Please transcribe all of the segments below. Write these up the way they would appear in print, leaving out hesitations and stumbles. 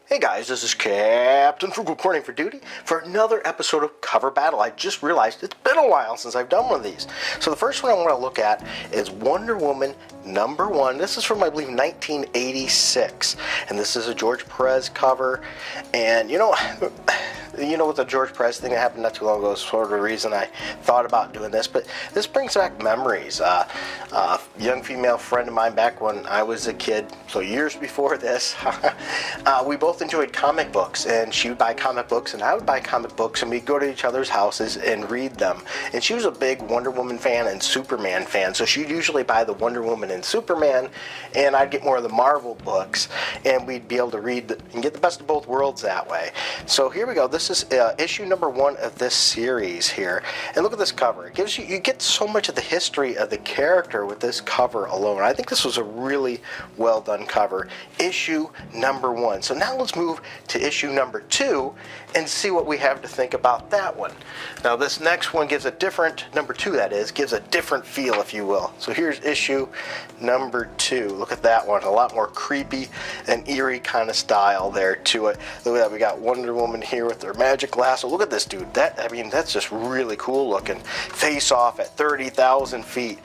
Hey guys, this is Captain Frugal reporting for duty for another episode of Cover Battle. I just realized it's been a while since I've done one of these. So the first one I want to look at is Wonder Woman #1. This is from, I believe, 1986. And this is a George Perez cover. And you know with the George Perez thing that happened not too long ago is sort of the reason I thought about doing this. But this brings back memories. A young female friend of mine back when I was a kid, so years before this, we both enjoyed comic books, and she would buy comic books and I would buy comic books, and we'd go to each other's houses and read them. And she was a big Wonder Woman fan and Superman fan, so she'd usually buy the Wonder Woman and Superman, and I'd get more of the Marvel books, and we'd be able to read and get the best of both worlds that way. So here we go. This is issue #1 of this series here, and look at this cover. It gives you get so much of the history of the character with this cover alone. I think this was a really well done cover. Issue #1. So now let's move to issue #2 and see what we have to think about that one. Now this next one gives a different, #2 that is, gives a different feel, if you will. So here's issue #2. Look at that one. A lot more creepy and eerie kind of style there to it. Look at that. We got Wonder Woman here with her magic lasso. Look at this dude. That's just really cool looking. Face off at 30,000 feet.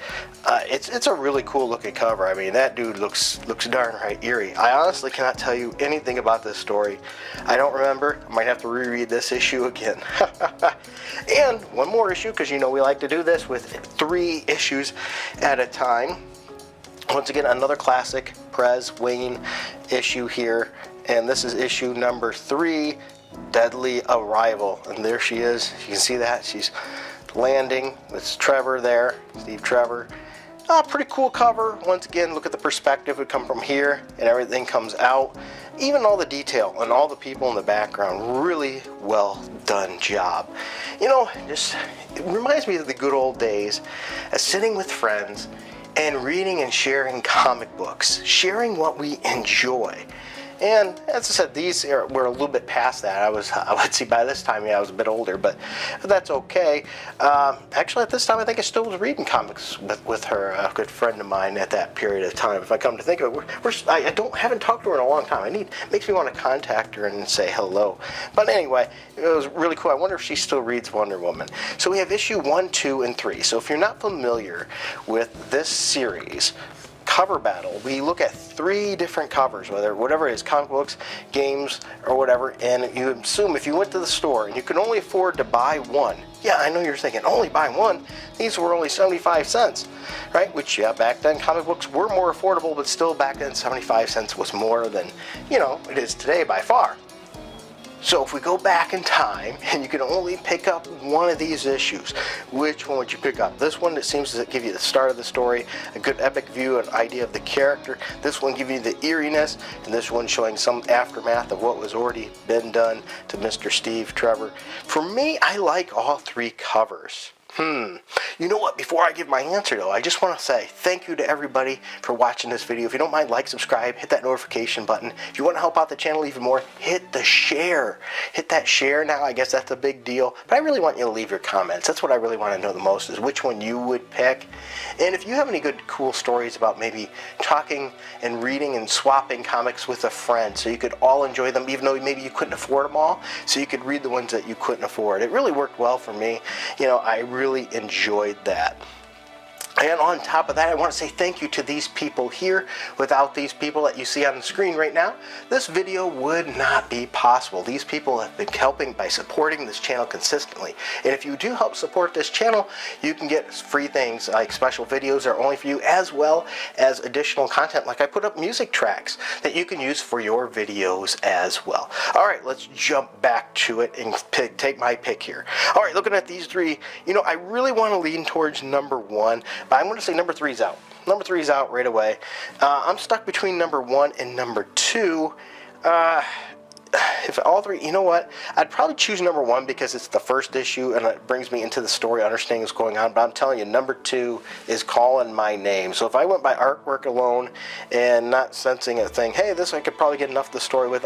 It's a really cool looking cover. I mean, that dude looks darn right eerie. I honestly cannot tell you anything about this story. I don't remember. I might have to reread this issue again. And one more issue, because we like to do this with 3 issues at a time. Once again, another classic Perez Wayne issue here, and this is issue #3, Deadly Arrival. And there she is. You can see that she's landing. It's Trevor there, Steve Trevor. Pretty cool cover. Once again, look at the perspective. It come from here and everything comes out. Even all the detail and all the people in the background, really well done job. It reminds me of the good old days of sitting with friends and reading and sharing comic books, sharing what we enjoy. And as I said, we're a little bit past that. I would see by this time, I was a bit older, but that's okay. Actually, at this time, I think I still was reading comics with her, a good friend of mine at that period of time. If I come to think of it, I haven't talked to her in a long time. Makes me want to contact her and say hello. But anyway, it was really cool. I wonder if she still reads Wonder Woman. So we have issue 1, 2, and 3. So if you're not familiar with this series, Cover Battle, we look at 3 different covers, whatever it is, comic books, games, or whatever, and you assume if you went to the store and you could only afford to buy one, yeah, I know you're thinking, only buy one? These were only 75 cents, right? Which, yeah, back then comic books were more affordable, but still back then 75 cents was more than, it is today by far. So if we go back in time and you can only pick up one of these issues, which one would you pick up? This one that seems to give you the start of the story, a good epic view, an idea of the character. This one gives you the eeriness, and this one showing some aftermath of what was already been done to Mr. Steve Trevor. For me, I like all 3 covers. You know what? Before I give my answer, though, I just want to say thank you to everybody for watching this video. If you don't mind, like, subscribe, hit that notification button. If you want to help out the channel even more, hit the share. Hit that share now. I guess that's a big deal. But I really want you to leave your comments. That's what I really want to know the most, is which one you would pick. And if you have any good, cool stories about maybe talking and reading and swapping comics with a friend so you could all enjoy them, even though maybe you couldn't afford them all, so you could read the ones that you couldn't afford. It really worked well for me. I really enjoyed that. And on top of that, I want to say thank you to these people here. Without these people that you see on the screen right now, this video would not be possible. These people have been helping by supporting this channel consistently. And if you do help support this channel, you can get free things like special videos that are only for you, as well as additional content, like I put up music tracks that you can use for your videos as well. All right, let's jump back to it and take my pick here. All right, looking at these 3, I really want to lean towards #1. But I'm going to say #3's out. #3's out right away. I'm stuck between #1 and #2. If all 3, you know what? I'd probably choose #1 because it's the first issue and it brings me into the story, understanding what's going on. But I'm telling you, #2 is calling my name. So if I went by artwork alone and not sensing a thing, hey, this I could probably get enough of the story with,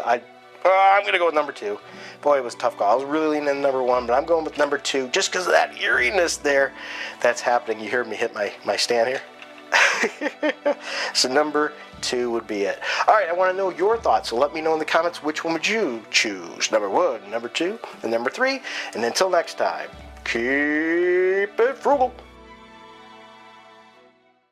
I'm going to go with #2. Boy, it was a tough call. I was really leaning #1, but I'm going with #2 just because of that eeriness there that's happening. You heard me hit my stand here. So number 2 would be it. All right, I want to know your thoughts, so let me know in the comments which one would you choose. Number 1, number 2, and number 3. And until next time, keep it frugal.